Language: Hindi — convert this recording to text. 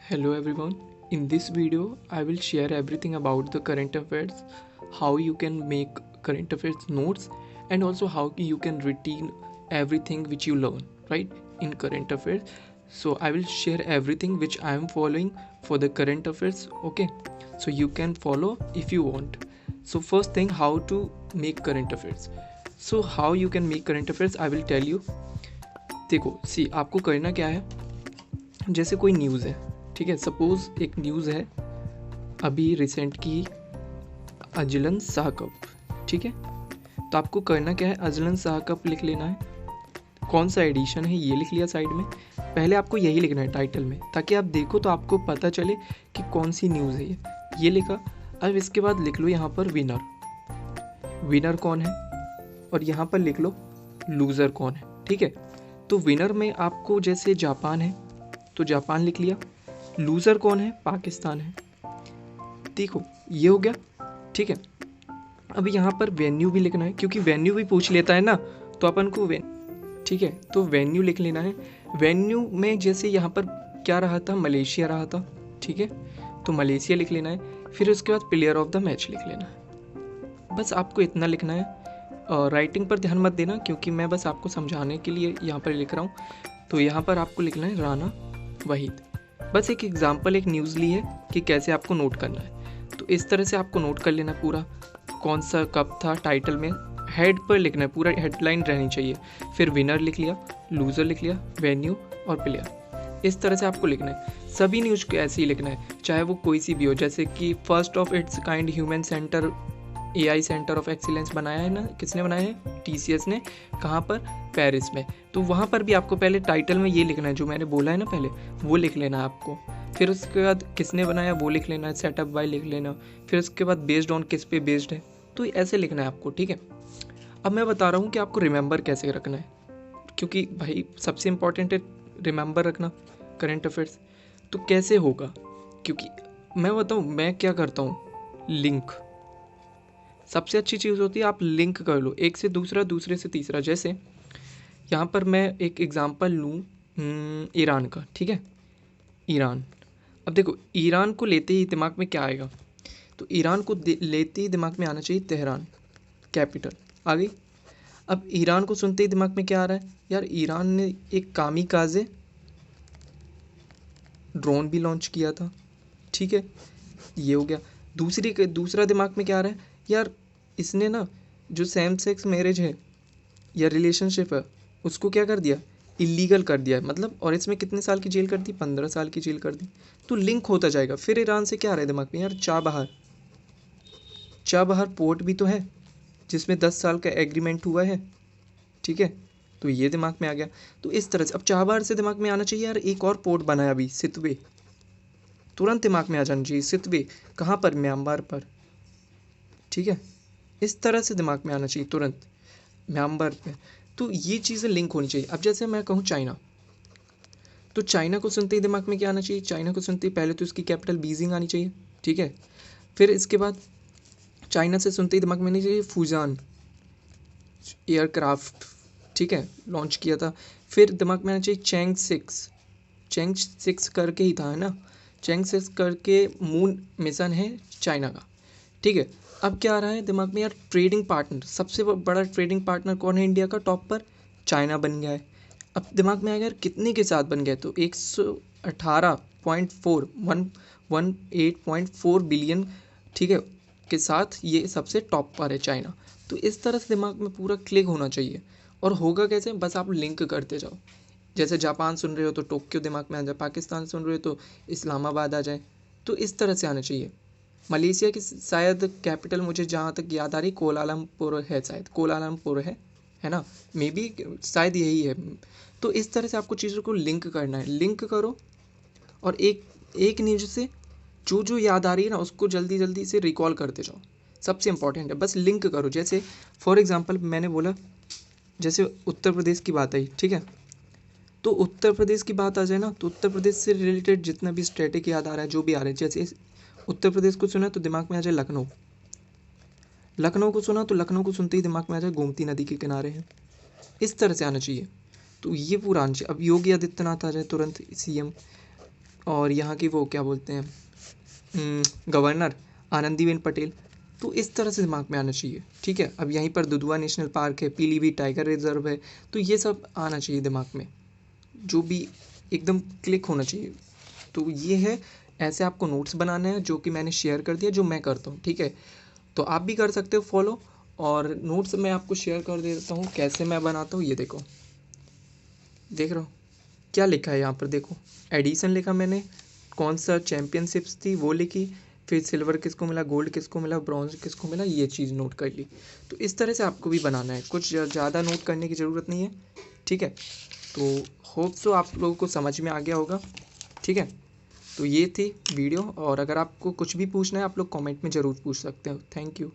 Hello everyone. In this video, I will share everything about the current affairs, how you can make current affairs notes, and also how you can retain everything which you learn, right, in current affairs. So I will share everything which I am following for the current affairs, okay? So you can follow if you want. So first thing, how to make current affairs. So how you can make current affairs, I will tell you. देखो सी आपको करना क्या है, जैसे कोई न्यूज़ है, ठीक है, सपोज एक न्यूज़ है अभी रिसेंट की अजलन शाह कप, ठीक है। तो आपको करना क्या है, अजलन शाह कप लिख लेना है, कौन सा एडिशन है ये लिख लिया साइड में। पहले आपको यही लिखना है टाइटल में, ताकि आप देखो तो आपको पता चले कि कौन सी न्यूज़ है ये लिखा। अब इसके बाद लिख लो यहाँ पर विनर कौन है, और यहाँ पर लिख लो लूज़र कौन है, ठीक है। तो विनर में आपको जैसे जापान है तो जापान लिख लिया, लूज़र कौन है, पाकिस्तान है, देखो ये हो गया, ठीक है। अब यहाँ पर वेन्यू भी लिखना है, क्योंकि वेन्यू भी पूछ लेता है ना, तो अपन को ठीक है, तो वेन्यू लिख लेना है। वेन्यू में जैसे यहाँ पर क्या रहा था, मलेशिया रहा था, ठीक है, तो मलेशिया लिख लेना है। फिर उसके बाद प्लेयर ऑफ द मैच लिख लेना है। बस आपको इतना लिखना है, राइटिंग पर ध्यान मत देना, क्योंकि मैं बस आपको समझाने के लिए यहाँ पर लिख रहा हूँ। तो यहाँ पर आपको लिखना है राना वहीद। बस एक एग्जाम्पल, एक न्यूज़ ली है कि कैसे आपको नोट करना है। तो इस तरह से आपको नोट कर लेना पूरा, कौन सा कब था, टाइटल में हेड पर लिखना है, पूरा हेडलाइन रहनी चाहिए। फिर विनर लिख लिया, लूज़र लिख लिया, वेन्यू और प्लेयर। इस तरह से आपको लिखना है। सभी न्यूज़ को ऐसे ही लिखना है, चाहे वो कोई सी भी हो। जैसे कि first of its kind human centre AI centre of excellence बनाया है ना, किसने बनाया है, TCS ने। कहाँ पर, पेरिस में। तो वहाँ पर भी आपको पहले टाइटल में ये लिखना है जो मैंने बोला है ना पहले, वो लिख लेना है आपको। फिर उसके बाद किसने बनाया वो लिख लेना है, सेटअप बाय लिख लेना। फिर उसके बाद बेस्ड ऑन किस पे बेस्ड है, तो ऐसे लिखना है आपको, ठीक है। अब मैं बता रहा हूँ कि आपको रिमेंबर कैसे रखना है, क्योंकि भाई सबसे इम्पॉर्टेंट है रिमेंबर रखना करेंट अफेयर्स। तो कैसे होगा, क्योंकि मैं बताऊँ मैं क्या करता हूँ, लिंक सबसे अच्छी चीज़ होती है। आप लिंक कर लो एक से दूसरा, दूसरे से तीसरा। जैसे यहाँ पर मैं एक एग्ज़ाम्पल लूँ ईरान का, ठीक है, ईरान। अब देखो ईरान को लेते ही दिमाग में क्या आएगा, तो ईरान को लेते ही दिमाग में आना चाहिए तेहरान, कैपिटल आ गई। अब ईरान को सुनते ही दिमाग में क्या आ रहा है, यार ईरान ने एक कामिकाज़े ड्रोन भी लॉन्च किया था, ठीक है, ये हो गया। दूसरा दिमाग में क्या आ रहा है, यार इसने ना जो सेम सेक्स मैरिज है या रिलेशनशिप है उसको क्या कर दिया, इलीगल कर दिया है, मतलब। और इसमें कितने साल की जेल कर दी, 15 साल की जेल कर दी। तो लिंक होता जाएगा। फिर ईरान से क्या आ रहा है दिमाग में, यार चाबहार पोर्ट भी तो है जिसमें 10 साल का एग्रीमेंट हुआ है, ठीक है, तो ये दिमाग में आ गया। तो इस तरह से अब चाबहार से दिमाग में आना चाहिए, यार एक और पोर्ट बना है अभी, सितवे, तुरंत दिमाग में आ जाना चाहिए सितवे, कहाँ पर, म्यांमार पर, ठीक है। इस तरह से दिमाग में आना चाहिए तुरंत, म्यांमार पे। तो ये चीज़ें लिंक होनी चाहिए। अब जैसे मैं कहूँ चाइना, तो चाइना को सुनते ही दिमाग में क्या आना चाहिए, चाइना को सुनते ही पहले तो उसकी कैपिटल बीजिंग आनी चाहिए, ठीक है। फिर इसके बाद चाइना से सुनते ही दिमाग में आनी चाहिए फूजान एयरक्राफ्ट, ठीक है, लॉन्च किया था। फिर दिमाग में आना चाहिए चैंग सिक्स करके ही था, है ना, चैंग सिक्स करके मून मिशन है चाइना का, ठीक है। अब क्या आ रहा है दिमाग में, यार ट्रेडिंग पार्टनर, सबसे बड़ा ट्रेडिंग पार्टनर कौन है इंडिया का, टॉप पर चाइना बन गया है। अब दिमाग में आएगा यार कितने के साथ बन गया, तो 118.4 बिलियन, ठीक है, के साथ ये सबसे टॉप पर है चाइना। तो इस तरह से दिमाग में पूरा क्लिक होना चाहिए। और होगा कैसे, बस आप लिंक करते जाओ। जैसे जापान सुन रहे हो तो टोक्यो दिमाग में आ जाए, पाकिस्तान सुन रहे हो तो इस्लामाबाद आ जाए। तो इस तरह से आना चाहिए। मलेशिया की शायद कैपिटल मुझे जहाँ तक याद आ रही कोलालमपुर है, शायद कोलालमपुर है ना, मे बी शायद यही है। तो इस तरह से आपको चीज़ों को लिंक करना है, लिंक करो। और एक एक न्यूज से जो जो याद आ रही है ना उसको जल्दी जल्दी से रिकॉल करते जाओ, सबसे इंपॉर्टेंट है। बस लिंक करो। जैसे फॉर एग्जांपल मैंने बोला, जैसे उत्तर प्रदेश की बात आई, ठीक है, तो उत्तर प्रदेश की बात आ जाए ना, तो उत्तर प्रदेश से रिलेटेड जितना भी स्टैटिक याद आ रहा है, जो भी आ रहा है, जैसे उत्तर प्रदेश को सुना तो दिमाग में आ जाए लखनऊ, लखनऊ को सुना तो लखनऊ को सुनते ही दिमाग में आ जाए गोमती नदी के किनारे है। इस तरह से आना चाहिए। तो ये पूरा आना चाहिए। अब योगी आदित्यनाथ आ जाए तुरंत, CM, और यहाँ की वो क्या बोलते हैं गवर्नर आनंदीबेन पटेल। तो इस तरह से दिमाग में आना चाहिए, ठीक है। अब यहीं पर दुधवा नेशनल पार्क है, पीलीभीत टाइगर रिजर्व है, तो ये सब आना चाहिए दिमाग में, जो भी एकदम क्लिक होना चाहिए। तो ये है, ऐसे आपको नोट्स बनाने हैं, जो कि मैंने शेयर कर दिया, जो मैं करता हूँ, ठीक है। तो आप भी कर सकते हो फॉलो। और नोट्स मैं आपको शेयर कर देता हूँ कैसे मैं बनाता हूँ। ये देखो, देख रहे हो क्या लिखा है यहाँ पर, देखो एडिशन लिखा मैंने, कौन सा चैम्पियनशिप्स थी वो लिखी, फिर सिल्वर किसको मिला, गोल्ड किसको मिला, ब्रॉन्ज किसको मिला, ये चीज़ नोट कर ली। तो इस तरह से आपको भी बनाना है, कुछ ज़्यादा नोट करने की ज़रूरत नहीं है, ठीक है। तो होप सो आप लोगों को समझ में आ गया होगा, ठीक है। तो ये थी वीडियो, और अगर आपको कुछ भी पूछना है आप लोग कमेंट में ज़रूर पूछ सकते हो। Thank you.